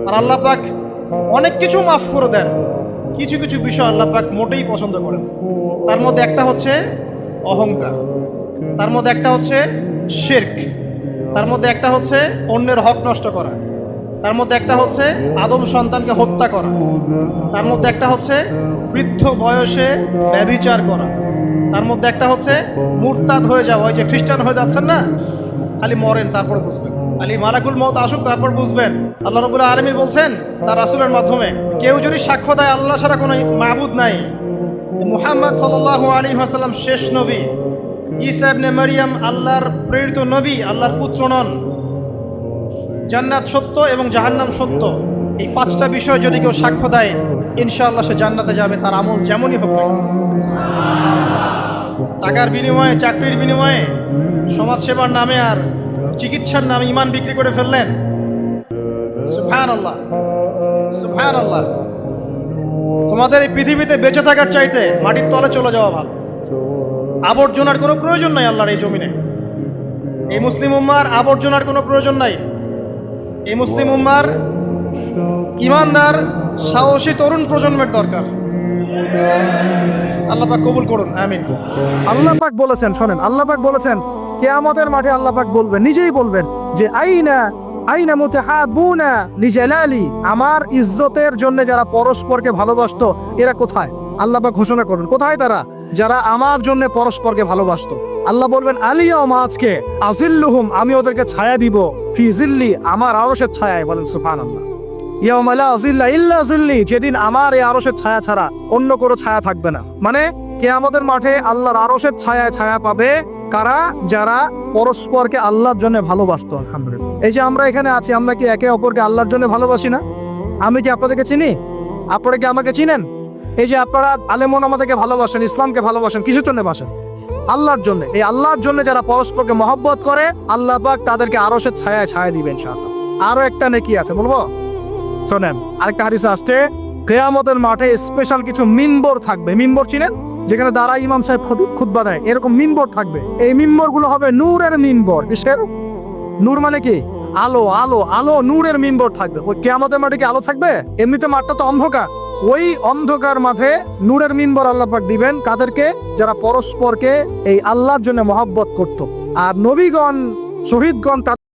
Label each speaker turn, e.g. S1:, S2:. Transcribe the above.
S1: আর আল্লাহ পাক অনেক কিছু মাফ করে দেন, কিছু কিছু বিষয় আল্লাহ পাক মোটেই পছন্দ করেন। তার মধ্যে একটা হচ্ছে অহংকার, তার মধ্যে একটা হচ্ছে শিরক, তার মধ্যে একটা হচ্ছে অন্যের হক নষ্ট করা, তার মধ্যে একটা হচ্ছে আদম সন্তানকে হত্যা করা, তার মধ্যে একটা হচ্ছে বৃদ্ধ বয়সে ব্যভিচার করা, তার মধ্যে একটা হচ্ছে মুরতাদ হয়ে যাওয়া। ওই যে খ্রিস্টান হয়ে যাচ্ছেন না, খালি মরেন তারপর বুঝবেন, খালি মালাকুল মউত আসুক তারপর বুঝবেন। আল্লাহ রাব্বুল আলামিন বলছেন তার রাসূলের মাধ্যমে, কেউ যদি সাক্ষ্য দেয় আল্লাহ ছাড়া কোনো মাবুদ নাই, মুহাম্মদ সাল্লাল্লাহু আলাইহি ওয়াসাল্লাম শেষ নবী, ঈসা ইবনে মারইয়াম আল্লাহর প্রেরিত নবী, আল্লাহর পুত্র নন, জান্নাত সত্য এবং জাহান্নাম সত্য, এই পাঁচটা বিষয় যদি কেউ সাক্ষ্য দেয় ইনশাআল্লাহ সে জান্নাতে যাবে, তার আমল যেমনই হোক না। টাকার বিনিময়ে, চাকরির বিনিময়ে, সমাজসেবার নামে আর চিকিৎসার নামে ইমান বিক্রি করে ফেললেন, সুবহানাল্লাহ সুবহানাল্লাহ। তোমাদের এই পৃথিবীতে বেঁচে থাকার চাইতে মাটির তলে চলে যাওয়া ভালো। আবর্জনার কোনো প্রয়োজন নাই আল্লাহর এই জমিনে। এই মুসলিম উম্মার আবর্জনার কোনো প্রয়োজন নাই। এই মুসলিম উম্মার ইমানদার সাহসী তরুণ প্রজন্মের দরকার। আল্লাহ পাক কবুল করুন, আমিন।
S2: আল্লাহ পাক বলেছেন, শোনেন, আল্লাহ পাক বলেছেন কিয়ামতের মাঠে আল্লাহ পাক বলবেন, নিজেই বলবেন যে আইনা মুতাহাবুনা লিজালালি, আমার ইজ্জতের জন্য যারা পরস্পরকে ভালোবাসতো এরা কোথায়? আল্লাহ পাক ঘোষণা করবেন কোথায় তারা, যারা আমার জন্য পরস্পরকে ভালোবাসতো। আল্লাহ বলবেন আলিয়াউমা, আজকে আযিল্লুহুম, আমি ওদেরকে ছায়া দিব, ফি জিল্লি, আমার আরশের ছায়ায়। বলেন সুবহানাল্লাহ। ইয়াউমা লা জিল্লা ইল্লা জিল্লি, যেদিন আমার এই আরশের ছায়া ছাড়া অন্য কোনো ছায়া থাকবে না। মানে কিয়ামতের মাঠে আল্লাহর আরশের ছায়ায় ছায়া পাবে কারা? যারা পরস্পরকে আল্লাহর জন্য ভালোবাসতো। আলহামদুলিল্লাহ, এই যে আমরা এখানে আছি, আমরা কি একে অপরকে আল্লাহর জন্য ভালোবাসি না? আমি কি আপনাদেরকে চিনি? আপনারা কি আমাকে চিনেন? এই যে আপনারা আলেমন আমাদেরকে ভালোবাসেন, ইসলামকে ভালোবাসেন, কিসের জন্য বাসেন? আল্লাহর জন্য। এই আল্লাহর জন্য যারা পরস্পরকে মহব্বত করে, আল্লাহ পাক তাদেরকে আরশের ছায়ায় ছায়া দিবেন ইনশাআল্লাহ। আরো একটা নেকি আছে, বলবো? শোনেন, আরেকটা হাদিসে আসছে কিয়ামতের মাঠে স্পেশাল কিছু মিম্বর থাকবে। মিম্বর চিনেন? যেখানে দাঁড়া ইমাম সাহেব খুতবা দেয়, এরকম মিম্বর থাকবে। এই মিম্বর গুলো হবে নূরের মিম্বর। কিসের? নূর মানে কি? আলো, আলো, আলো, নূরের মিম্বর থাকবে। ওই কিয়ামতের মাঠে কি আলো থাকবে? এমনিতে মাঠটা তো অন্ধকার। ওই অন্ধকার মাঠে নূরের মিম্বর আল্লাহ পাক দিবেন কাদেরকে? যারা পরস্পরকে এই আল্লাহর জন্য মহব্বত করত। আর নবীগণ, শহীদগণ